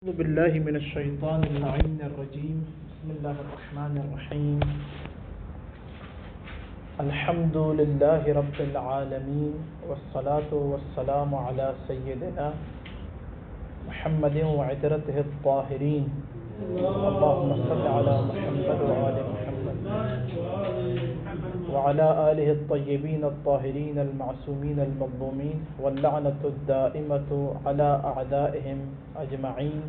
أعوذ بالله من الشيطان اللعين الرجيم. بسم الله الرحمن الرحيم. الحمد لله رب العالمين والصلاة والسلام على سيدنا محمد وعترته الطاهرين. اللهم صل على محمد وآل محمد وعلى آله الطيبين الطاهرين المعصومين المظلومين واللعنة الدائمة على أعدائهم أجمعين.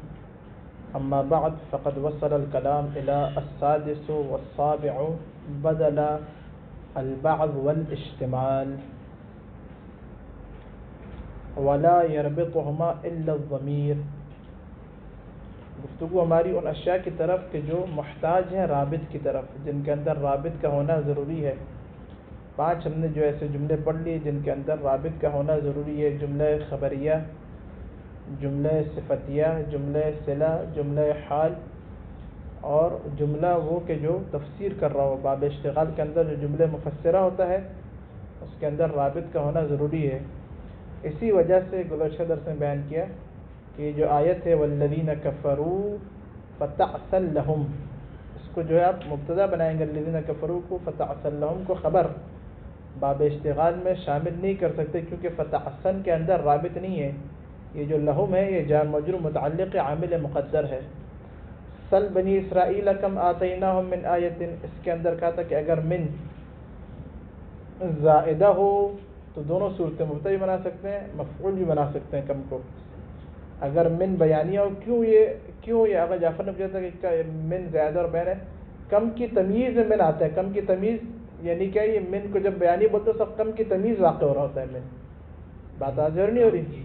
أما بعد فقد وصل الكلام إلى السادس والسابع بدل البعض والاشتمال ولا يربطهما إلا الضمير. گفتگو ہماری ان اشیاء کی طرف کہ جو محتاج ہیں رابط کی طرف، جن کے اندر رابط کا ہونا ضروری ہے. 5 ہم نے جو ایسے جملے پڑھ لیے جن کے اندر رابط کا ہونا ضروری ہے: جملہ خبریہ، جملہ صفتیہ، جملہ صلہ، جملہ حال، اور جملہ وہ کہ جو تفسیر کر رہا ہو. باب اشتغال کے اندر جو جملہ مفسرہ ہوتا ہے اس کے اندر رابط کا ہونا ضروری ہے. اسی وجہ سے گزشتہ درس میں بیان کیا کہ جو آیت ہے والذین کفروا فتعسل لهم، اس کو جو ہے آپ مبتدا بنائیں گے، الذین کفروا کو فتعسل لهم کو خبر باب اشتغال میں شامل نہیں کر سکتے کیونکہ فتعسل کے اندر رابط نہیں ہے. یہ جو لهم ہے یہ جار مجرور متعلق عامل مقدر ہے. سل بنی اسرائیل کم آتیناہم من آیت، اس کے اندر کہا تھا کہ اگر من زائدہ ہو تو دونوں صورتیں مبتدا بھی بنا سکتے ہیں، مفعول بھی بنا سکتے ہیں کم کو. اگر من بیانیہ ہو، کیوں یہ آقا جعفر نے پوچھا تھا کہ من زیادہ اور بین ہے، کم کی تمیز میں من آتا ہے. کم کی تمیز یعنی کیا، یہ من کو جب بیانی بولتے سب کم کی تمیز واقع ہو رہا ہوتا ہے. من بات آجر نہیں ہو رہی؟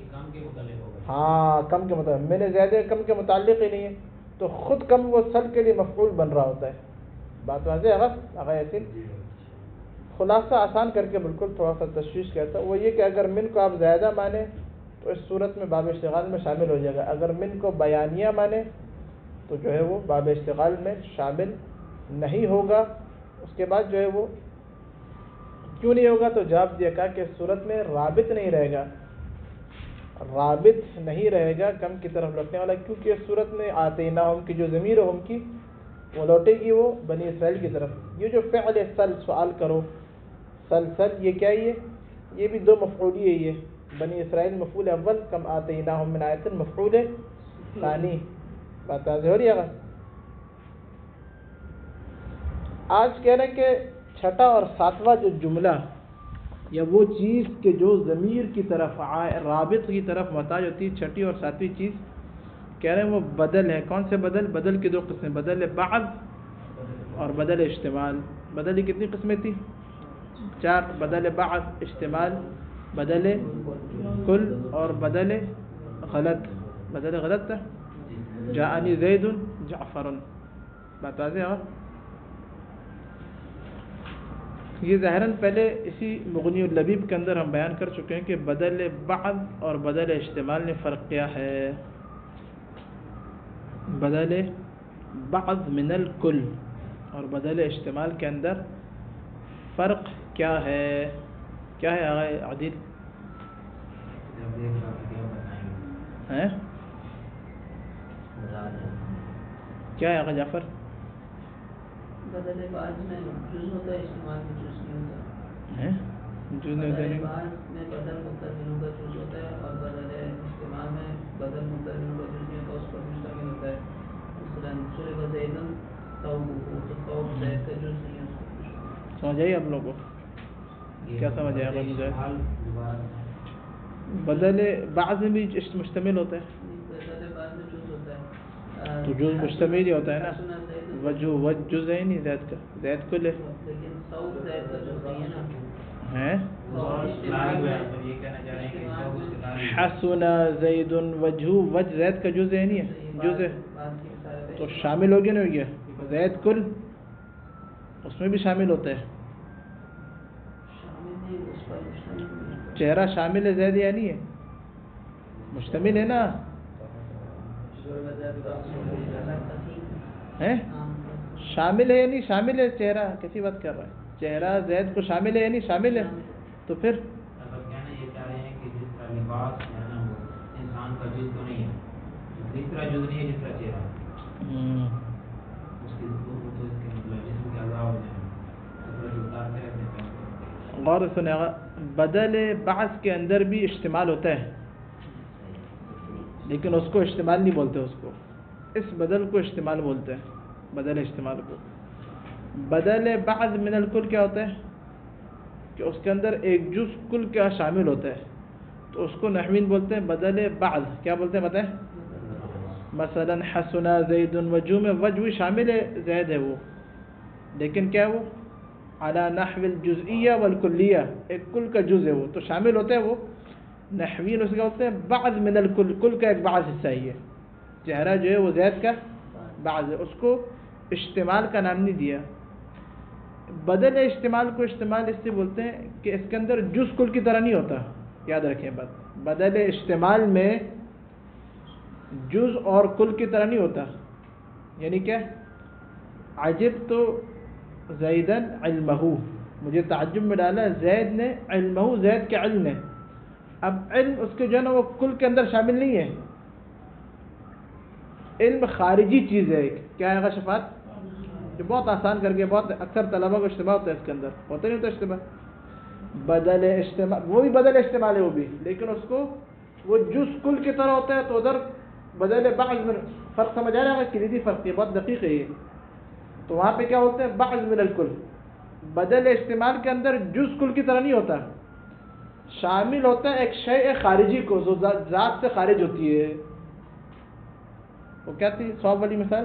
ہاں، کم کے متعلق. من زیادہ کم کے متعلق ہی نہیں ہے تو خود کم وہ سل کے لیے مفعول بن رہا ہوتا ہے. بات واضح ہے آقا یاسین؟ خلاصہ آسان کر کے بالکل تھوڑا سا تشویش کہتا وہ یہ کہ اگر من کو آپ زیادہ مانیں تو اس صورت میں باب اشتغال میں شامل ہو جائے گا. اگر من کو بیانیہ مانے تو جو ہے وہ باب اشتغال میں شامل نہیں ہوگا. اس کے بعد جو ہے وہ کیوں نہیں ہوگا تو جواب دیا کہا کہ اس صورت میں رابط نہیں رہے گا. رابط نہیں رہے گا کم کی طرف لوٹنے والا، کیونکہ اس صورت میں آتیناہم کی جو ضمیر ہم کی وہ لوٹے گی وہ بنی اسرائیل کی طرف. یہ جو فعل سل، سوال کرو، سل یہ کیا ہے؟ یہ بھی دو مفعولی ہے. یہ بنی اسرائیل مفعول اول، کم آتیناہم من آیت مفعول ثانی. بات واضح ہو رہی ہے؟ آج کہہ رہے ہیں کہ چھٹا اور ساتواں جو جملہ یا وہ چیز کہ جو ضمیر کی طرف رابط کی طرف محتاج ہوتی ہے، چھٹی اور ساتویں چیز کہہ رہے ہیں وہ بدل ہے. کون سے بدل؟ بدل کی 2 قسمیں، بدل بعض اور بدل اشتمال. بدل کی کتنی قسمیں تھی؟ 4. بدل بعض، اشتمال، بدل کل اور بدل غلط. بدل غلط تھا جاءنی زید جعفر. بات واضح ہے؟ یہ ظاہراً پہلے اسی مغنی اللبیب کے اندر ہم بیان کر چکے ہیں کہ بدل بعض اور بدل اشتمال میں فرق کیا ہے. بدل بعض من الکل اور بدل اشتمال کے اندر فرق کیا ہے؟ کیا ہے آقا عادل؟ کیا ہے آقا جعفر؟ بدل بعض میں جز ہوتا ہے، استعمال میں جز نہیں ہوتا ہے. جز نہیں ہوتا ہے، بعض میں بدل متصلوں کا جز ہوتا ہے اور بدل استعمال میں بدل متصلوں کا جز نہیں ہوتا، اس پر مشتمل ہوتا ہے. مثلا سورہ زیدن ثوب زید کا جز نہیں ہوتا. سمجھ آئی آپ لوگوں کو؟ کیا سمجھ آیا گا مجھے؟ بدل بعض میں بھی مشتمل ہوتا ہے، بدل بعض میں جز ہوتا ہے تو جز مشتمل ہی ہوتا ہے نا. وجہ جز ہے نہیں زید کا، زید کل ہے. لیکن ثوب زید کا جز نہیں ہے نا. ہیں حسن زید وجہ، وجہ زید کا جز ہے نہیں ہے، جز ہے تو شامل ہو گیا نہیں ہو گیا. زید کل اس میں بھی شامل ہوتا ہے. چہرہ شامل ہے زید یا نہیں ہے؟ مشتمل ہے نا. شامل ہے یا نہیں شامل ہے؟ چہرہ کیسی بات کر رہا ہے؟ چہرہ زید کو شامل ہے یا نہیں شامل ہے؟ تو پھر یہ کہہ رہے ہیں کہ جس کا لباس ہے نا وہ انسان کا جز تو نہیں ہے، جس طرح جز نہیں ہے جس طرح چہرہ اس کی وہ تو اس کے مطلب جسم کے اعضاء ہو جائیں تو پورا جو اتارتے ہیں اپنے پاس. غور سے سنے گا بدل بعض کے اندر بھی استعمال ہوتا ہے لیکن اس کو استعمال نہیں بولتے. اس کو اس بدل کو استعمال بولتے ہیں. بدل استعمال کو بدل بعض من الکل کیا ہوتا ہے کہ اس کے اندر ایک جز کل کا شامل ہوتا ہے تو اس کو نحوین بولتے ہیں بدل بعض. کیا بولتے ہیں بتائیں؟ مثلا حسنا زید وجو میں وجہ بھی شامل ہے زید ہے وہ لیکن کیا وہ علی نحو الجزئیہ والکلیہ ایک کل کا جز ہے وہ تو شامل ہوتا ہے وہ. نحوین اس کا ہوتے ہیں بعض من الکل کل کا ایک بعض حصہ ہی ہے. چہرہ جو ہے وہ زید کا بعض ہے اس کو استعمال کا نام نہیں دیا. بدل استعمال کو استعمال اس سے بولتے ہیں کہ اس کے اندر جز کل کی طرح نہیں ہوتا. یاد رکھیں بات بدل استعمال میں جز اور کل کی طرح نہیں ہوتا. یعنی کیا عجب تو زیدن علمہ مجھے تعجب میں ڈالا زید نے علمہ زید کے علم نے. اب علم اس کے جو ہے نا وہ کل کے اندر شامل نہیں ہے. علم خارجی چیز ہے. کیا ہے شفاعت جو بہت آسان کر کے بہت اکثر طلبہ کو اشتباہ ہوتا ہے اس کے اندر ہوتا نہیں ہوتا اشتباہ. بدل استعمال وہ بھی بدل استعمال ہے وہ بھی لیکن اس کو وہ جز کل کی طرح ہوتا ہے تو ادھر بدل بعض من فرق سمجھ آ رہا ہے. کلیدی فرق ہے بہت دقیق ہے یہ. تو وہاں پہ کیا ہوتا ہے بعض من الکل. بدل استعمال کے اندر جز کل کی طرح نہیں ہوتا شامل ہوتا ہے ایک شیء خارجی کو جو ذات سے خارج ہوتی ہے. وہ کیا تھی صوب والی مثال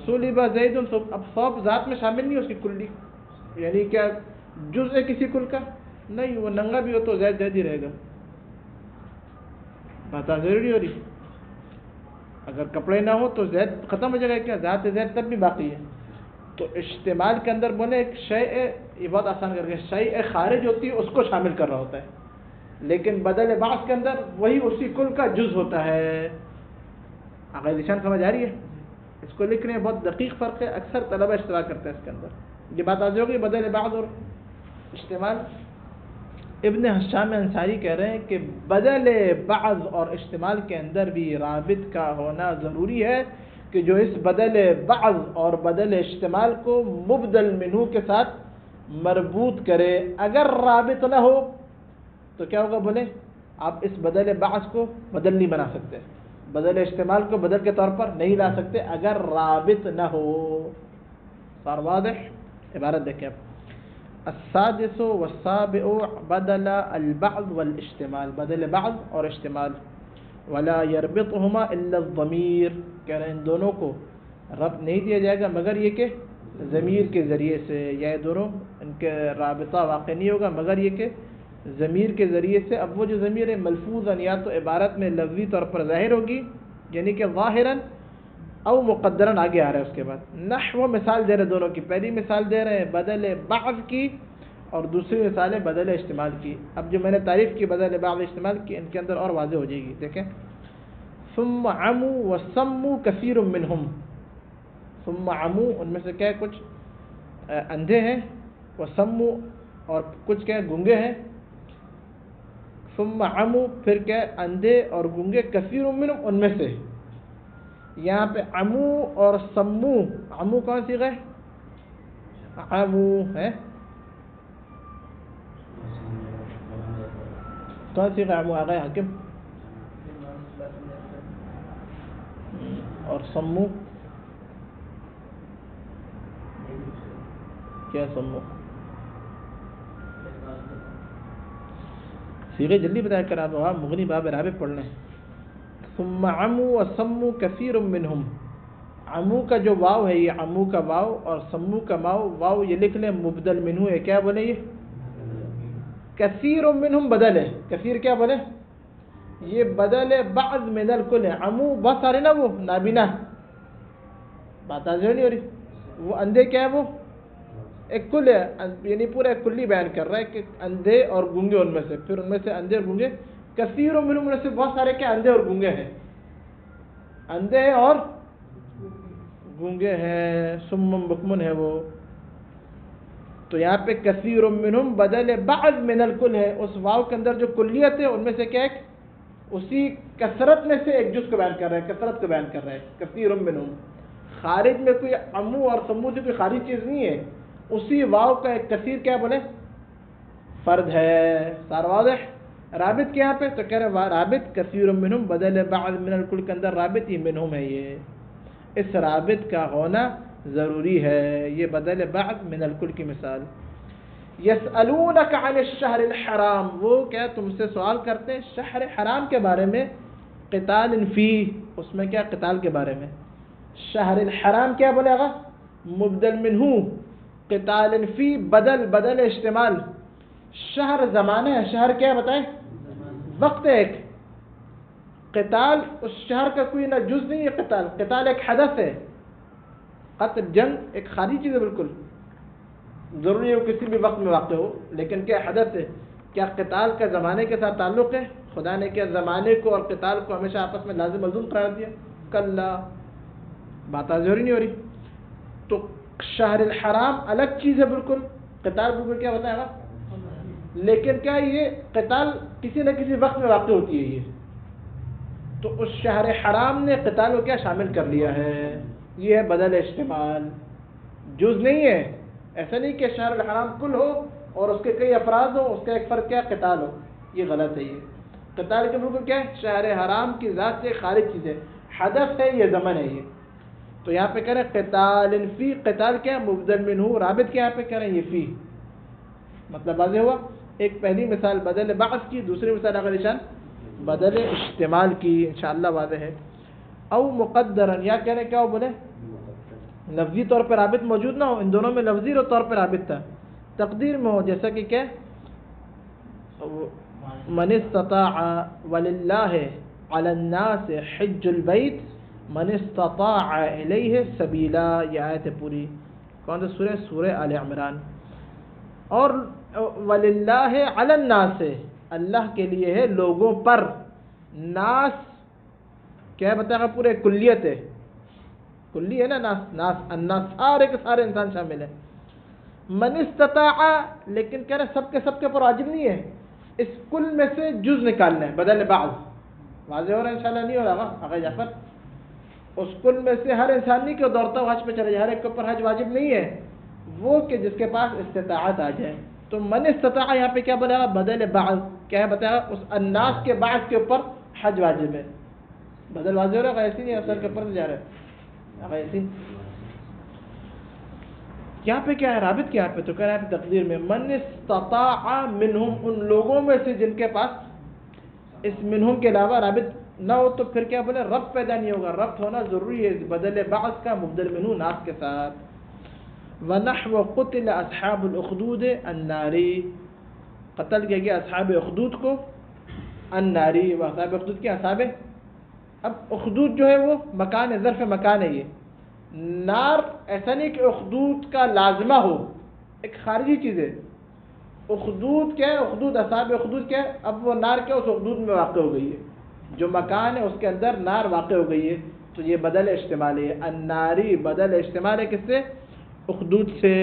سلیبہ زید. اب صوب ذات میں شامل نہیں ہے اس کی کلی یعنی کیا جز ہے کسی کل کا نہیں. وہ ننگا بھی ہو تو زید زید ہی رہے گا. بات ضروری ہو رہی. اگر کپڑے نہ ہو تو زید ختم ہو جائے گا. کیا ذات زید تب بھی باقی ہے. تو استعمال کے اندر بولے ایک شیء یہ بہت آسان کر کے شیء خارج ہوتی ہے اس کو شامل کر رہا ہوتا ہے لیکن بدل بعض کے اندر وہی اسی کل کا جز ہوتا ہے. آگے نشان سمجھ آ رہی ہے. اس کو لکھ رہے ہیں بہت دقیق فرق ہے. اکثر طلبہ اشتباہ کرتے ہیں اس کے اندر. یہ بات آ ہوگی بدل بعض اور استعمال. ابن حشام انصاری کہہ رہے ہیں کہ بدل بعض اور استعمال کے اندر بھی رابط کا ہونا ضروری ہے کہ جو اس بدل بعض اور بدل استعمال کو مبدل منہو کے ساتھ مربوط کرے. اگر رابط نہ ہو تو کیا ہوگا بولے آپ اس بدل بعض کو بدل نہیں بنا سکتے. بدل استعمال کو بدل کے طور پر نہیں لا سکتے اگر رابط نہ ہو. صار واضح؟ عبارت دیکھیں اب. السادس والسابع بدل البعض والاستعمال. بدل بعض اور استعمال. ولا يربطهما الا الضمیر. کہہ رہے ہیں ان دونوں کو ربط نہیں دیا جائے گا مگر یہ کہ ضمیر کے ذریعے سے. یا یہ دونوں ان کے رابطہ واقع نہیں ہوگا مگر یہ کہ ضمیر کے ذریعے سے. اب وہ جو ضمیر ہے ملفوظاً یا تو عبارت میں لفظی طور پر ظاہر ہوگی یعنی کہ ظاہراً او مقدراً. آگے آ رہا ہے اس کے بعد نحو مثال دے رہے دونوں کی. پہلی مثال دے رہے ہیں بدل بعض کی اور دوسری مثال ہے بدل استعمال کی. اب جو میں نے تعریف کی بدل بعض استعمال کی ان کے اندر اور واضح ہو جائے گی. دیکھیں ثم عمو وسموا كثير منهم. ثم عمو ان میں سے کیا ہے کچھ اندھے ہیں وسموا اور کچھ کیا گنگے ہیں. ثم عمو پھر کیا اندھے اور گنگے کثیر منهم ان میں سے. یہاں پہ عمو اور سمو. عمو کون سی ہے؟ عمو ہے کون سی عمو آ گئے حاکم اور سمو کیا سمو سیغے جلدی بتایا کر آپ مغنی باب رابع پڑھ لیں. ثم عمو وسمو کثیر منہم. عمو کا جو واو ہے یہ عمو کا واو اور سمو کا واو یہ لکھ لیں مبدل منہو ہے. کیا بولے یہ کثیر منہم بدل ہے. کثیر کیا بولے یہ بدل بعض من الکل ہے. عمو بہت سارے نا وہ نابینا. بات آزر نہیں ہو رہی. وہ اندھے کیا ہے وہ ایک کل ہے یعنی پورا ایک کلی بیان کر رہا ہے کہ اندھے اور گنگے ان میں سے. پھر ان میں سے اندھے اور گنگے کثیر منہم میں سے بہت سارے کیا اندھے اور گنگے ہیں. اندھے اور گنگے ہیں. سمم بکمن ہے وہ. تو یہاں پہ کثیر منہم بدل بعض من الکل ہے. اس واو کے اندر جو کلیت ہے ان میں سے کیا ایک اسی کثرت میں سے ایک جز کو بیان کر رہا ہے، کثرت کو بیان کر رہا ہے، کثیر منہم، خارج میں کوئی عمو اور سمو سے کوئی خارج چیز نہیں ہے، اسی واو کا ایک کثیر کیا بولے فرد ہے، سارا واضح۔ رابط کیا پہ تو کہہ رہے رابط کثیر منہم بدل بعض من الکل کے اندر رابط ہی منہم ہے، یہ اس رابط کا ہونا ضروری ہے، یہ بدل بعض من الکل کی مثال۔ یسألونک عن الشہر الحرام، وہ کیا تم سے سوال کرتے ہیں شہر حرام کے بارے میں، قتال فیہ، اس میں کیا قتال کے بارے میں، شہر الحرام کیا بولے گا مبدل منہ، قتال فی بدل اشتمال، شہر زمانہ ہے، شہر کیا بتائیں وقت ہے ایک، قتال اس شہر کا کوئی نہ جز نہیں ہے، قتال ایک حدث ہے، قتل جنگ ایک خارجی چیز ہے بالکل، ضروری ہے کسی بھی وقت میں واقع ہو، لیکن کیا حدث ہے، کیا قتال کا زمانے کے ساتھ تعلق ہے؟ خدا نے کیا زمانے کو اور قتال کو ہمیشہ آپس میں لازم ملزوم قرار دیا؟ کلا، بات ضروری نہیں ہو رہی۔ تو شہر الحرام الگ چیز ہے بالکل، قتال بالکل کیا بتائے گا، لیکن کیا یہ قتال کسی نہ کسی وقت میں واقع ہوتی ہے، یہ تو اس شہر حرام نے قتال کو کیا شامل کر لیا ہے، یہ ہے بدل اشتمال، جز نہیں ہے، ایسا نہیں کہ شہر الحرام کل ہو اور اس کے کئی افراد ہو، اس کا ایک فرق کیا قتال ہو، یہ غلط ہے۔ یہ قتال کے بالکل کیا ہے شہر حرام کی ذات سے خارج چیز ہے، حدث ہے، یہ زمن ہے یہ، تو یہاں پہ کہہ رہے ہیں قتال فی، قتال کیا مبدل منہ، رابط کیا یہاں پہ کہہ رہے ہیں یہ فی، مطلب واضح ہوا۔ ایک پہلی مثال بدل بعض کی، دوسری مثال اگر نشان بدل اشتمال کی، انشاءاللہ واضح ہے۔ او مقدرن، یا کہہ رہے کیا ہو بولے لفظی طور پہ رابط موجود نہ ہو، ان دونوں میں لفظی طور پہ رابط تھا، تقدیر میں ہو، جیسا کہ کیا من استطاع وللہ علی الناس حج البیت من استطاع الیہ سبیلا، یہ آیت ہے پوری، کون سا سورہ؟ سورہ آل عمران۔ اور وللہ علی الناس، اللہ کے لیے ہے لوگوں پر، ناس کیا بتائے گا پورے کلیت ہے، کلی ہے نا، ناس الناس سارے کے سارے انسان شامل ہیں۔ من استطاع، لیکن کہہ رہے سب کے اوپر واجب نہیں ہے، اس کل میں سے جز نکالنا ہے، بدل بعض، واضح ہو رہا ہے انشاءاللہ نہیں ہو رہا آقا جعفر؟ اس کل میں سے ہر انسان نہیں کہ وہ دوڑتا ہوا حج پہ چلے جائے، ہر ایک کے اوپر حج واجب نہیں ہے، وہ کہ جس کے پاس استطاعت آ جائے، تو من استطاع یہاں پہ کیا بولے گا بدل بعض، کیا ہے بتایا اس الناس کے بعض کے اوپر حج واجب ہے، بدل واضح ہو رہا ہے، ایسی نہیں اثر کے اوپر سے جا رہا ہے ایسی۔ یہاں پہ کیا ہے رابط کیا پہ تو کہہ رہا ہے تقدیر میں من استطاع منہم، ان لوگوں میں سے جن کے پاس اس منہم کے علاوہ رابط نہ ہو، تو پھر کیا بولے ربط پیدا نہیں ہوگا، ربط ہونا ضروری ہے بدل بعض کا مبدل منہ ناس کے ساتھ۔ وَنَحْوَ قُتِلَ أَصْحَابُ الْأُخْدُودِ النَّارِ، قتل کیا گیا اصحاب اخدود کو، الناری، وہ اصحاب اخدود کے اصحاب، اب اخدود جو ہے وہ مکان ہے، ظرف مکان ہے، یہ نار ایسا نہیں کہ اخدود کا لازمہ ہو، ایک خارجی چیز ہے، اخدود کیا ہے، اخدود اصحاب اخدود کیا ہے، اب وہ نار کیا اس اخدود میں واقع ہو گئی ہے، جو مکان ہے اس کے اندر نار واقع ہو گئی ہے، تو یہ بدل اشتمال ہے، الناری بدل اشتمال ہے کس سے؟ اخدود سے۔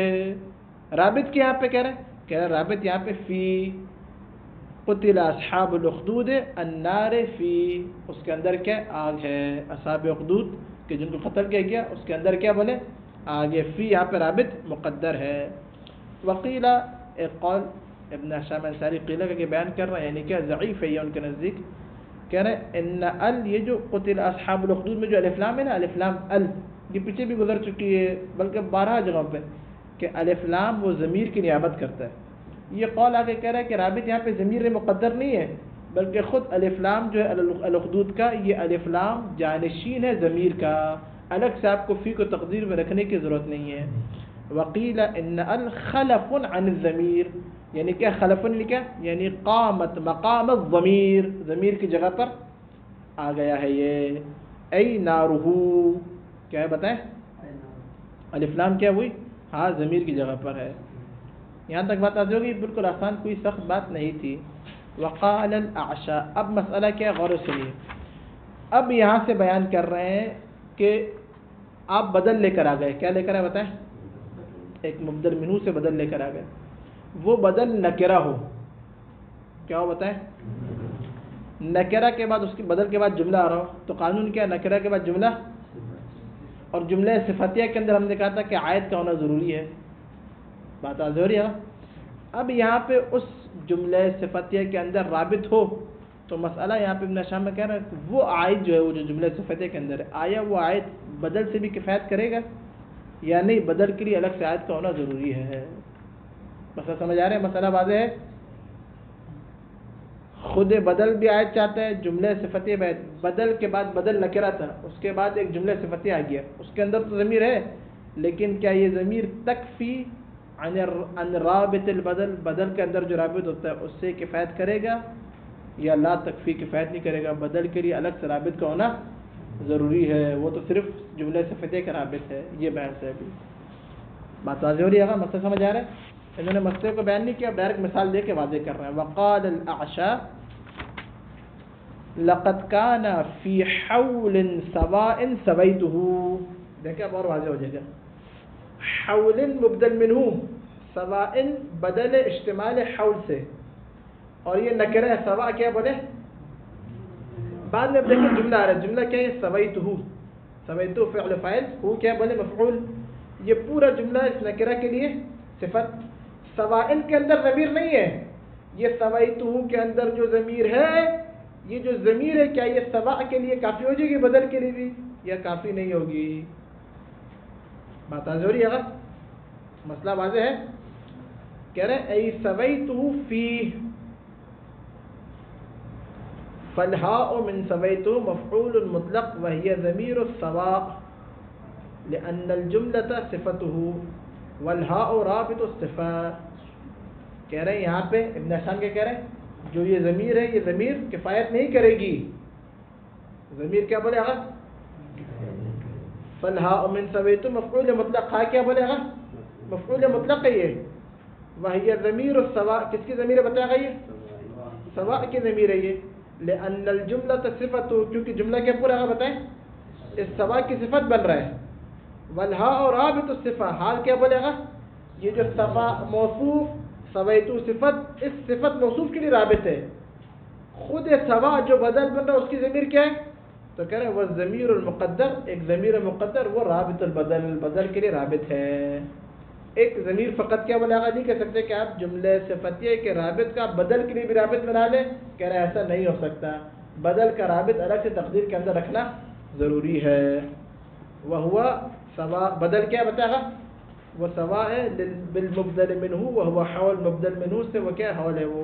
رابط کیا یہاں پہ کہہ رہے ہیں؟ کہہ رہے رابط یہاں پہ فی، قتل اصحاب الاخدود النار فی، اس کے اندر کیا آگ ہے، اصحاب اخدود کہ جن کو قتل کیا گیا اس کے اندر کیا بولے آگ ہے، فی یہاں پہ رابط مقدر ہے۔ وقیلہ، ایک قول ابن حشام انصاری قیلہ کہ بیان کر رہے ہیں، یعنی کہ ضعیف ہے یہ ان کے نزدیک، کہہ رہے ہیں ان ال، یہ جو قتل اصحاب الاخدود میں جو الف لام ہے نا، الف لام ال، یہ پیچھے بھی گزر چکی ہے بلکہ 12 جگہوں پہ کہ الف لام وہ ضمیر کی نیابت کرتا ہے، یہ قول آگے کہہ رہا ہے کہ رابط یہاں پہ ضمیر مقدر نہیں ہے بلکہ خود الف لام جو ہے الاخدود کا، یہ الف لام جانشین ہے ضمیر کا، الگ سے آپ کو فی کو تقدیر میں رکھنے کی ضرورت نہیں ہے۔ وقیل ان الخلف عن الضمیر، یعنی کیا خلف لکھا، یعنی قامت مقام الضمیر، ضمیر کی جگہ پر آ گیا ہے یہ، ای نارہو، کیا ہے بتائیں، الف لام کیا ہوئی، ہاں ضمیر کی جگہ پر ہے۔ یہاں تک بات آ جائے گی، بالکل آسان کوئی سخت بات نہیں تھی۔ وقال الاعشى، اب مسئلہ کیا غور سے سنیے، اب یہاں سے بیان کر رہے ہیں کہ آپ بدل لے کر آ گئے، کیا لے کر آئے بتائیں، ایک مبدل منہ سے بدل لے کر آ گئے، وہ بدل نکرہ ہو، کیا ہو بتائیں، نکرہ کے بعد اس کے بدل کے بعد جملہ آ رہا ہو تو قانون کیا ہے؟ نکرہ کے بعد جملہ، اور جملہ صفتیہ کے اندر ہم نے کہا تھا کہ عائد کا ہونا ضروری ہے. بات آ ضروری ہے. اب یہاں پہ اس جملہ صفتیہ کے اندر رابط ہو تو مسئلہ یہاں پہ ابن ہشام میں کہہ رہا ہے کہ وہ عائد جو ہے وہ جو جملہ صفتیہ کے اندر ہے، آیا وہ عائد بدل سے بھی کفایت کرے گا یا نہیں؟ بدل کے لیے الگ سے عائد کا ہونا ضروری ہے. مسئلہ سمجھ آ رہے ہیں؟ مسئلہ واضح ہے. خود بدل بھی عائد چاہتا ہے، جملہ صفتیہ بھی. بدل کے بعد بدل نکرہ تھا، اس کے بعد ایک جملہ صفتیہ آ گیا، اس کے اندر تو ضمیر ہے، لیکن کیا یہ ضمیر تکفی عن رابط البدل، بدل کے اندر جو رابط ہوتا ہے اس سے کفایت کرے گا یا لا تکفی، کفایت نہیں کرے گا؟ بدل کے لیے الگ سے رابط کا ہونا ضروری ہے، وہ تو صرف جملہ صفتیہ کا رابط ہے. یہ بحث ہے. ابھی بات واضح ہو رہی ہے؟ مسئلہ سمجھ آ رہا ہے؟ انہوں نے مسئلے کو بیان نہیں کیا، ڈائریکٹ مثال دے کے واضح کر رہے ہیں. وقال الاعشى لقد كان في حول سواء سويته. دیکھیں اب اور واضح ہو جائے گا. حول مبدل منہ، سواء بدل اشتمال حول سے، اور یہ نکرہ ہے. سوا کیا بولے؟ بعد میں اب دیکھیں جملہ آ رہا ہے. جملہ کیا ہے؟ سویتہ. سویتہ فعل فاعل، ہو کیا بولے؟ مفعول. یہ پورا جملہ اس نکرہ کے لیے صفت. سوائن کے اندر ضمیر نہیں ہے، یہ سویتہ کے اندر جو ضمیر ہے، یہ جو ضمیر ہے کیا یہ سوا کے لیے کافی ہو جائے گی؟ بدل کے لیے بھی یا کافی نہیں ہوگی؟ بات واضح ہو رہی ہے؟ مسئلہ واضح ہے. کہہ رہے ہیں ای سویتہ فیہ، فالہاء من سویتہ مفعول مطلق وہی ضمیر السواء لأن الجملة صفتہ والہاء رابط الصفہ. کہہ رہے ہیں یہاں پہ ابن ہشام کے کہہ رہے ہیں جو یہ ضمیر ہے، یہ ضمیر کفایت نہیں کرے گی. ضمیر کیا بولے گا؟ فالہاء من سویتہ مفعول مطلق. ہاں کیا بولے گا؟ مفعول مطلق ہے یہ. وہی ضمیر السواء، کس کی ضمیر ہے بتائے گا؟ یہ سواء کی ضمیر ہے یہ. لأن الجملة صفت، کیونکہ جملہ کیا پورا ہے بتائیں؟ اس سوا کی صفت بن رہا ہے. والہاء رابط الصفہ، حال کیا بولے گا؟ یہ جو سوا موصوف سویتو صفت، اس صفت موصوف کے لیے رابط ہے. خود سوا جو بدل بن رہا ہے اس کی ضمیر کیا ہے؟ تو کہہ رہے ہیں وہ ضمیر المقدر، ایک ضمیر مقدر، وہ رابط البدل، بدل کے لیے رابط ہے. ایک ضمیر فقط کیا بلاغا نہیں کہہ سکتے کہ آپ جملے صفتیہ کے رابط کا بدل کے لیے بھی رابط بنا لیں. کہہ رہے ہیں ایسا نہیں ہو سکتا، بدل کا رابط الگ سے تقدیر کے اندر رکھنا ضروری ہے. وہ ہوا سوا، بدل کیا بتائے گا؟ وہ سوا ہے بالمبدل منہ، وہ ہوا حول مبدل منہ سے، وہ کیا حول ہے وہ.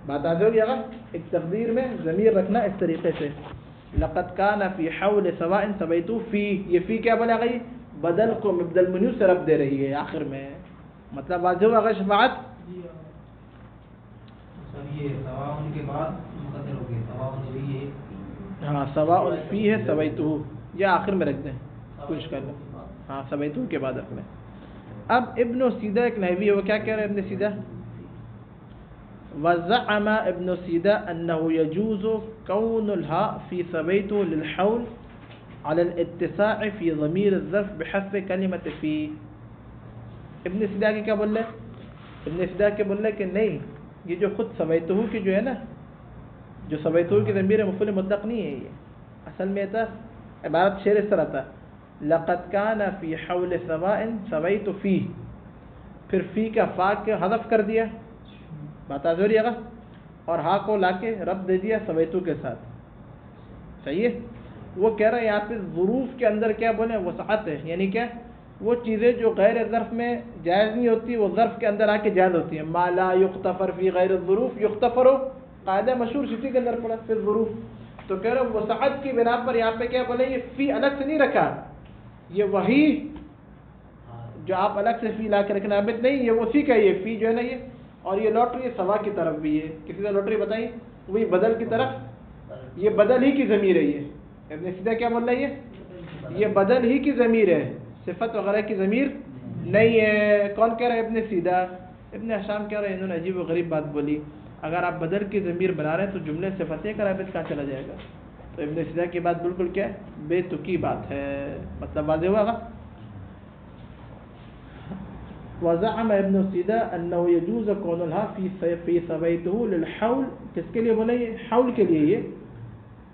بات آج ہو گیا گا. ایک تقدیر میں ضمیر رکھنا اس طریقے سے. لقد کان فی حول سواء سویتو فی، یہ فی کیا بلا گئی؟ بدل کو مبدل منہ سے رب دے رہی ہے آخر میں. مطلب واضح ہوگا شفاعت؟ یہ سواء کے بعد مقدر ہو گیا، سواء یہ ہاں سواء فی ہے سویتو، یا آخر میں رکھ دیں کچھ کر لیں. ہاں سویتو کے بعد رکھ لیں. اب ابن سیدہ ایک نحوی ہے، وہ کیا کہہ رہے ہیں ابن سیدہ؟ وزعم ابن سیدہ انه يجوز كون الهاء في سويت للحول على الاتساع في ضمير الظرف بحذف كلمة في. ابن سیدہ کے کیا بول رہے؟ ابن سیدہ کے بول رہے کہ نہیں، یہ جو خود سویتہ کی جو ہے نا، جو سویتہ کی ضمیر مفعول مطلق نہیں ہے. یہ اصل میں تھا عبارت شعر اس طرح تھا، لقد كان في حول سواء سويت فيه، پھر فی کا فا کے حذف کر دیا، بات آزوری ہے، اور ہا کو لا کے رب دے دیا سویتو کے ساتھ. صحیح ہے. وہ کہہ رہے ہیں یہاں پہ ظروف کے اندر کیا بولیں وسعت ہے، یعنی کیا وہ چیزیں جو غیر ظرف میں جائز نہیں ہوتی وہ ظرف کے اندر آ کے جائز ہوتی ہیں. ما لا یغتفر فی غیر الظروف یغتفر، قاعدہ مشہور شفیع کے اندر پڑا پھر ظروف. تو کہہ رہے ہیں وسعت کی بنا پر یہاں پہ کیا بولیں یہ فی الگ سے نہیں رکھا، یہ وہی جو آپ الگ سے فی لا کے رکھنا عابد نہیں، یہ اسی کا یہ فی جو ہے نا یہ. اور یہ لوٹ رہی ہے سوا کی طرف بھی ہے. کسی سے لوٹ رہی بتائیے؟ وہی بدل کی طرف، یہ بدل ہی کی ضمیر ہے. یہ ابن سیدہ کیا بول رہا ہے؟ یہ بدل ہی کی ضمیر ہے، صفت وغیرہ کی ضمیر نہیں ہے. کون کہہ رہا ہے؟ ابن سیدہ. ابن ہشام کہہ رہے ہیں انہوں نے عجیب و غریب بات بولی، اگر آپ بدل کی ضمیر بنا رہے ہیں تو جملے صفتیہ کا رابط کہاں چلا جائے گا؟ تو ابن سیدہ کی بات بالکل کیا ہے؟ بے تکی بات ہے. مطلب واضح ہوا گا. وزعم ابن سیدہ انه يجوز كونها في ثبيته للحول، کس کے لیے بولے یہ؟ حول کے لیے، یہ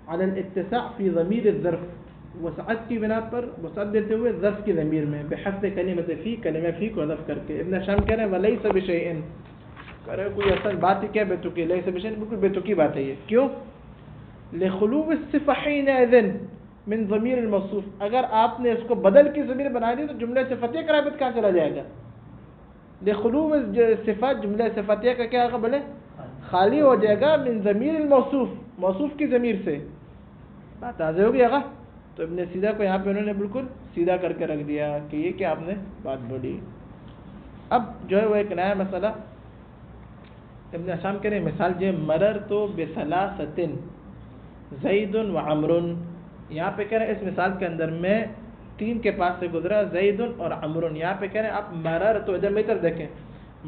على الاتساع في ضمیر الظرف، وسعت کی بنا پر وسعت دیتے ہوئے ظرف کی ضمیر میں، بحذف کلمۃ فی، کلمہ فی کو حذف کر کے۔ ابن شام کہہ رہے ہیں ولیس بشیء، کہہ رہے کوئی اصل بات ہی کیا بے تکی، لیس بشیء بالکل بے تکی بات ہے یہ، کیوں؟ لخلو الصفہ حینئذ من ضمیر الموصوف، اگر آپ نے اس کو بدل کی ضمیر بنا دی تو جملہ صفتیہ کا رابط کہاں چلا جائے گا؟ لخلو صفت، جملہ صفتیہ کا کیا ہوگا بولے؟ خالی ہو جائے گا من ضمیر الموصوف، موصوف کی ضمیر سے، بات واضح ہو گئی۔ تو ابن سیدہ کو یہاں پہ انہوں نے بالکل سیدھا کر کے رکھ دیا کہ یہ کیا آپ نے بات بولی۔ اب جو ہے وہ ایک نیا مسئلہ ابن شام کہہ رہے ہیں، مثال جو ہے مررت بثلاثۃ زید و عمر، یہاں پہ کہہ رہے ہیں اس مثال کے اندر میں تین کے پاس سے گزرا زید اور عمر، یہاں پہ کہہ رہے ہیں آپ مررت، ادھر میری طرف دیکھیں،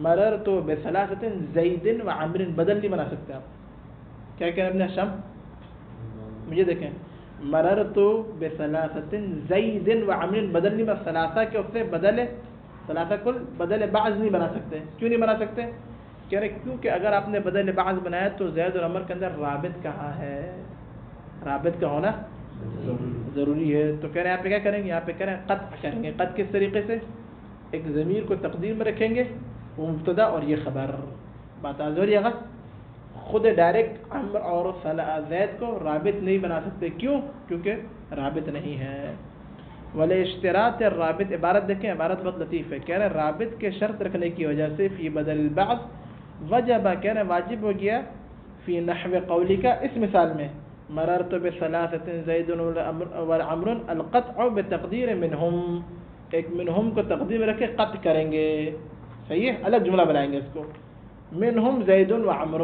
مررت بثلاثۃ زید و عمر، بدل نہیں بنا سکتے آپ، کیا کہہ رہے ہیں ابن شام؟ مجھے دیکھیں، مررت بثلاثۃ زید و عمر، بدل نہیں بنا، ثلاثہ کے اس سے بدل، ثلاثہ کل بدل بعض نہیں بنا سکتے، کیوں نہیں بنا سکتے؟ کہہ رہے کیونکہ اگر آپ نے بدل بعض بنایا تو زید اور عمر کے اندر رابط کہاں ہے؟ رابط کا ہونا ضروری ہے، تو کہہ رہے ہیں یہاں پہ کیا کریں گے؟ یہاں پہ کہہ رہے ہیں قطع کریں گے، قطع کس طریقے سے؟ ایک ضمیر کو تقدیر میں رکھیں گے، وہ مبتدا اور یہ خبر، بات ضروری ہے، خود ڈائریکٹ عمر اور زید کو رابط نہیں بنا سکتے، کیوں؟ کیونکہ رابط نہیں ہے۔ ولی اشتراط الرابط، عبارت دیکھیں، عبارت بہت لطیف ہے، کہہ رہے رابط کے شرط رکھنے کی وجہ سے فی بدل البعض وجب، کہہ رہے واجب ہو گیا فی نحو قولی کا، اس مثال میں مررت بثلاثۃ زید وعمر القطع بتقدیر منہم، ایک منہم کو تقدیر میں رکھے قطع کریں گے، صحیح ہے، الگ جملہ بنائیں گے اس کو، منہم زید وعمر،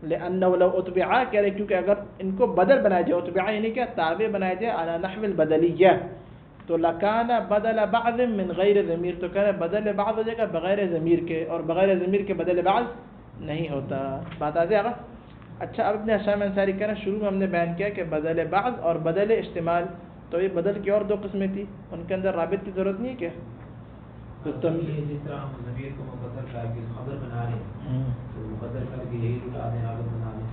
لأنه لو اتبعا، کہہ رہے کیونکہ اگر ان کو بدل بنایا جائے، اتبعا یعنی کیا؟ تابع بنایا جائے علی نحو البدلیہ، تو لکان بدل بعض من غیر ضمیر، تو کہہ رہے بدل بعض ہو جائے گا بغیر ضمیر کے، اور بغیر ضمیر کے بدل بعض نہیں ہوتا، بات آ جائے گا۔ اچھا اب ابن ہشام انصاری کہہ رہے ہیں شروع میں ہم نے بیان کیا کہ بدل بعض اور بدل استعمال، تو یہ بدل کی اور دو قسمیں تھی، ان کے اندر رابط کی ضرورت نہیں ہے کیا؟ تو تم جس طرح ہم ضمیر کو مقدر کر کے خبر بنا رہے ہیں تو مقدر کر کے یہی اٹھا دیں، رابط بنا لیں،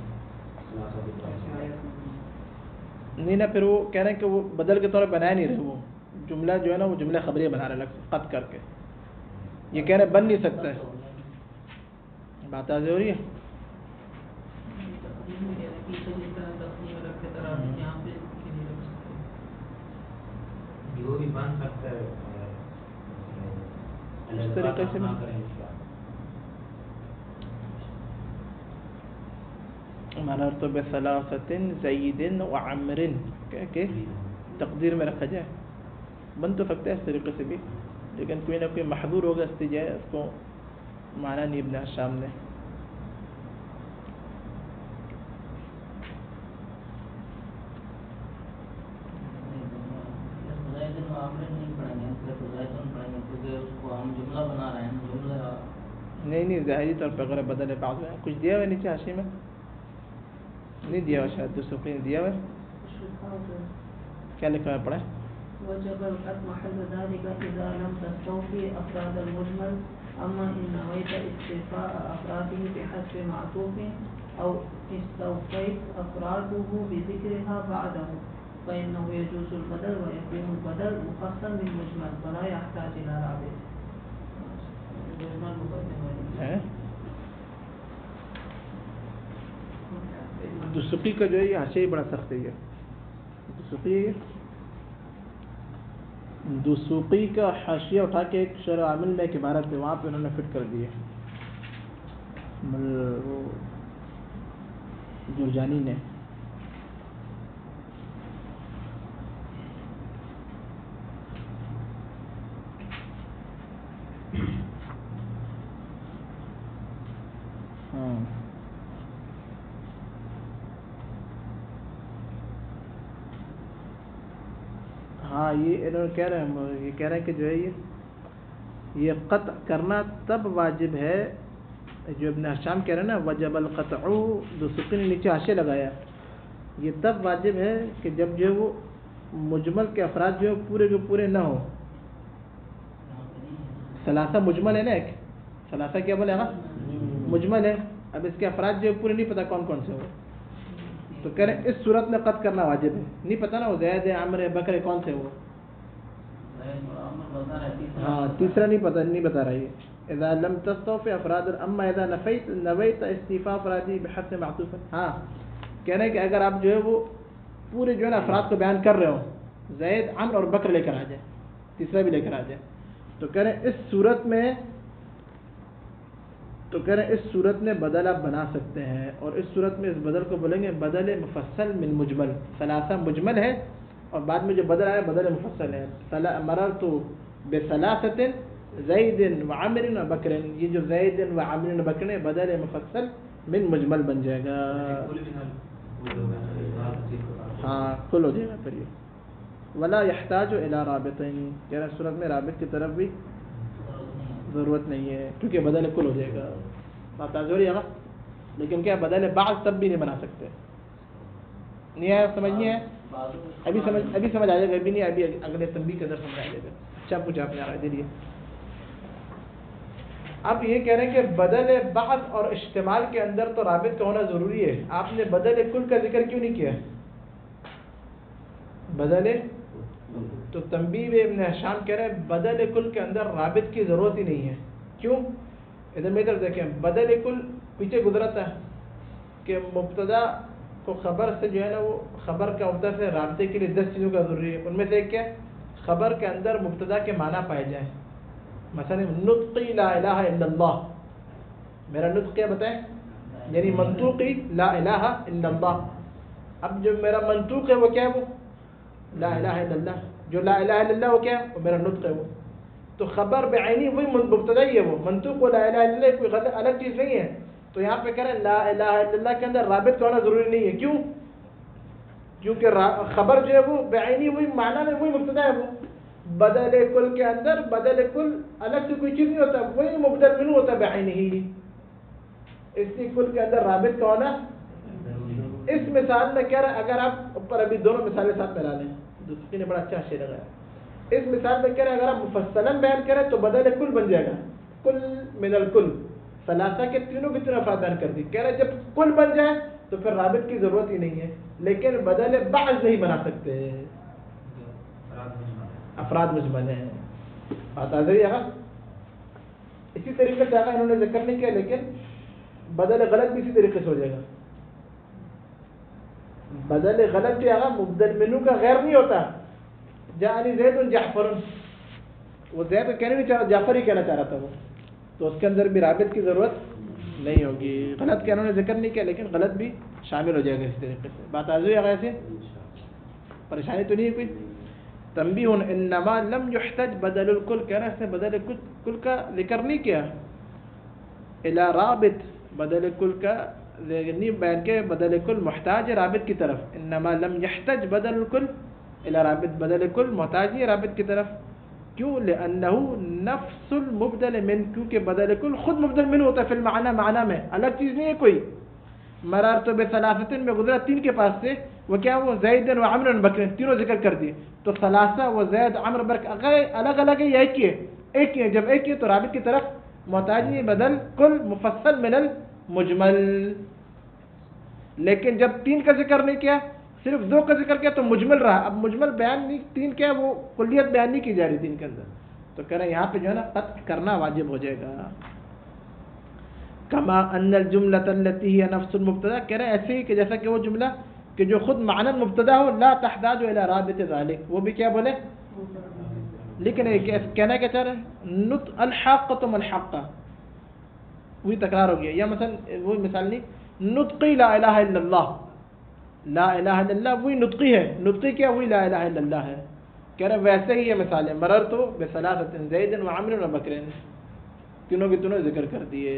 نہیں نا، پھر وہ کہہ رہے ہیں کہ وہ بدل کے طور پر بنایا نہیں رہے، وہ جملہ جو ہے نا وہ جملہ خبریہ بنا رہے لگ قط کر کے، یہ کہہ رہے بن نہیں سکتا ہے، بات آ ضروری ہے۔ وہ بھی بن سکتا ہے اس طریقے سے مررت بثلاثۃ زید وعمر کہ تقدیر میں رکھا جائے، بن تو سکتا ہے اس طریقے سے بھی، لیکن کوئی نہ کوئی محظور ہوگا استجائے، اس کو مانا نہیں ابن ہشام نے۔ نہیں ظاہری طور پہ اگر بدل بعض ہے، کچھ دیا ہوا ہے نیچے حاشیے میں؟ نہیں دیا ہوا، شاید دوسرے نے دیا ہوا ہے، کیا لکھا ہے پڑھیں؟ وجب القطع محل ذلك اذا لم تستوفي افراد المجمل، اما ان نويت استيفاء افراده بحذف معطوف او استوفيت افراده بذكرها بعده فانه يجوز البدل ويكون البدل مخصصا بالمجمل ولا يحتاج الى رابط۔ دسوقی کا جو ہے یہ حاشیہ بڑا سخت ہے، یہ دسوقی دسوقی کا حاشیہ اٹھا کے ایک شرح عامل میں ایک عبارت ہے، وہاں پہ انہوں نے فٹ کر دیے جرجانی نے۔ ہاں یہ انہوں نے کہہ رہے ہیں، یہ کہہ رہے ہیں کہ جو ہے یہ قطع کرنا تب واجب ہے، جو ابن ہشام کہہ رہے ہیں نا وجب القطع، دسوقی نے نیچے حاشیہ لگایا، یہ تب واجب ہے کہ جب جو ہے وہ مجمل کے افراد جو ہے پورے کے پورے نہ ہوں، ثلاثہ مجمل ہے نا، ایک ثلاثہ کیا بولے گا مجمل ہے. اب اس کے افراد جو پورے نہیں پتہ کون کون سے ہو، تو کہہ رہے ہیں اس صورت میں قطع کرنا واجب ہے. نہیں پتہ نا وہ زید ہے عمر ہے بکر ہے کون سے ہو. ہاں تیسرا نہیں پتہ، نہیں بتا رہا ہے. اذا لم تستوفي افراد اما اذا نويت استيفاء افراده بحث معطوف. ہاں کہہ رہے ہیں کہ اگر آپ جو ہے وہ پورے جو ہے نا افراد کو بیان کر رہے ہو، زید عمر اور بکر لے کر آ جائے، تیسرا بھی لے کر آ جائے، تو کہہ رہے ہیں اس صورت میں بدل آپ بنا سکتے ہیں. اور اس صورت میں اس بدل کو بولیں گے بدل مفصل من مجمل. ثلاثہ مجمل ہے اور بعد میں جو بدل آیا بدل مفصل ہے. مررت بثلاثة زید و عمر و بکر، یہ جو زید و عمر و بکر ہے بدل مفصل من مجمل بن جائے گا. ہاں کل ہو جائے گا پھر یہ. ولا يحتاج الى رابط، کہہ رہے صورت میں رابط کی طرف بھی ضرورت نہیں ہے کیونکہ بدل کل ہو جائے گا. بات ضروری ہے نا، لیکن کیا بدل بعض تب بھی نہیں بنا سکتے. نہیں آیا سمجھ نہیں ہے؟ ابھی سمجھ آ جائے گا. ابھی نہیں، ابھی اگلے تنبیہ کے اندر سمجھ آ جائے گا. اچھا پوچھا آپ نے آ دلیے. اب یہ کہہ رہے ہیں کہ بدل بعض اور اشتمال کے اندر تو رابط کا ہونا ضروری ہے. آپ نے بدل کل کا ذکر کیوں نہیں کیا؟ بدل تو تنبیہ ابن ہشام کہہ رہے ہیں بدل کل کے اندر رابط کی ضرورت ہی نہیں ہے. کیوں؟ ادھر دیکھیں، بدل کل پیچھے گزرا تھا کہ مبتدا کو خبر سے جو ہے نا وہ خبر کا ہوتا ہے رابطے کے لیے 10 چیزوں کا ضروری ہے. ان میں سے ایک کیا؟ خبر کے اندر مبتدا کے معنی پائے جائیں. مثلا نطقی لا الہ الا اللہ، میرا نطق کیا بتائیں؟ یعنی منطوقی لا الہ الا اللہ. اب جو میرا منطوق ہے وہ کیا ہے؟ وہ لا الہ الا اللہ. جو لا الہ الا اللہ وہ کیا ہے؟ وہ میرا نطق ہے. وہ تو خبر بعینی وہی مبتدا ہی ہے، وہ منطوق و لا الہ الا اللہ کوئی غلط الگ چیز نہیں ہے. تو یہاں پہ کہہ رہے ہیں لا الہ الا اللہ کے اندر رابط کا ہونا ضروری نہیں ہے. کیوں؟ کیونکہ خبر جو ہے وہ بعینی وہی معنی میں وہی مبتدا ہے. وہ بدل کل کے اندر بدل کل الگ سے کوئی چیز نہیں ہوتا، وہی مبدل منہ ہوتا ہے بعینی ہی. اس لیے کل کے اندر رابط کا ہونا. اس مثال میں کہہ رہے ہیں اگر آپ اوپر ابھی دونوں مثالیں ساتھ ملا لیں، دوسری نے بڑا اچھا شعر لگایا. اس مثال میں کہہ رہے ہیں اگر آپ مفصلاً بیان کریں تو بدل کل بن جائے گا. کل من الکل، ثلاثہ کے تینوں کی طرف بیان کر دی. کہہ رہے جب کل بن جائے تو پھر رابط کی ضرورت ہی نہیں ہے. لیکن بدل بعض نہیں بنا سکتے، افراد مجمل ہیں. بات آ رہی ہے. اسی طریقے سے آگا انہوں نے ذکر نہیں کیا، لیکن بدل غلط بھی اسی طریقے سے ہو جائے گا. بدل غلط جو ہے مبدل منو کا غیر نہیں ہوتا. جاءنی زید جعفر، وہ زید کہنے نہیں چاہ رہا، جعفر ہی کہنا چاہ رہا تھا وہ، تو اس کے اندر بھی رابط کی ضرورت نہیں ہوگی. غلط کیا انہوں نے ذکر نہیں کیا، لیکن غلط بھی شامل ہو جائے گا اسی طریقے سے. بات آ رہی ہے ایسے؟ پریشانی تو نہیں ہے کوئی؟ تنبیہ انما لم يحتج بدل الکل، کہہ رہا ہے اس نے بدل کل کا ذکر نہیں کیا. الى رابط، بدل کل کا نہیں بیان کے بدل کل محتاج ہے رابط کی طرف. انما لم يحتج بدل الکل الى رابط، بدل کل محتاج نہیں ہے رابط کی طرف. کیوں؟ لانه نفس المبدل من، کیونکہ بدل کل خود مبدل من ہوتا ہے. فی المعنی، معنی میں الگ چیز نہیں ہے کوئی. مررت بثلاثۃ میں گزرا تین کے پاس سے، وہ کیا؟ وہ زید و عمر و بکر، تینوں ذکر کر دیے. تو ثلاثہ و زید عمر بکر الگ الگ ہے یا ایک ہی ہے؟ ایک ہی ہے. جب ایک ہی ہے تو رابط کی طرف محتاج نہیں. بدل کل مفصل من المجمل. لیکن جب تین کا ذکر نہیں کیا، صرف دو کا ذکر کیا تو مجمل رہا. اب مجمل بیان نہیں، تین کیا وہ کلیت بیان نہیں کی جا رہی تین کے اندر. تو کہہ رہے ہیں یہاں پہ جو ہے نا قطع کرنا واجب ہو جائے گا. کما ان الجملۃ التي هي نفس المبتدا، کہہ رہے ہیں ایسے ہی کہ جیسا کہ وہ جملہ کہ جو خود معنی مبتدا ہو، لا تحتاج الى رابط ذلك، وہ بھی کیا بولے؟ لیکن کہنا کیا چاہ رہے ہیں؟ نط الحاقۃ ملحقہ، وہی تکرار ہو گیا. یا مثلا وہی مثال نہیں، نطقی لا الہ الا اللہ، لا الہ الا اللہ وہی نطقی ہے. نطقی کیا؟ وہی لا الہ الا اللہ ہے. کہہ رہے ہیں ویسے ہی یہ مثال ہے. مررت بثلاثۃ زید و عمر و بکر، تینوں کے تینوں ذکر کر دیے.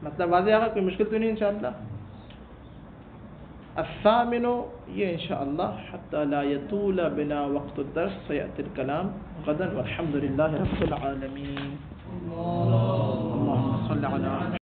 مطلب واضح آگا، کوئی مشکل تو نہیں انشاءاللہ. الثامن، یہ انشاءاللہ حتی لا یطول بنا وقت الدرس سیأتی الکلام غدا والحمد للہ رب العالمین. اللہم صل علی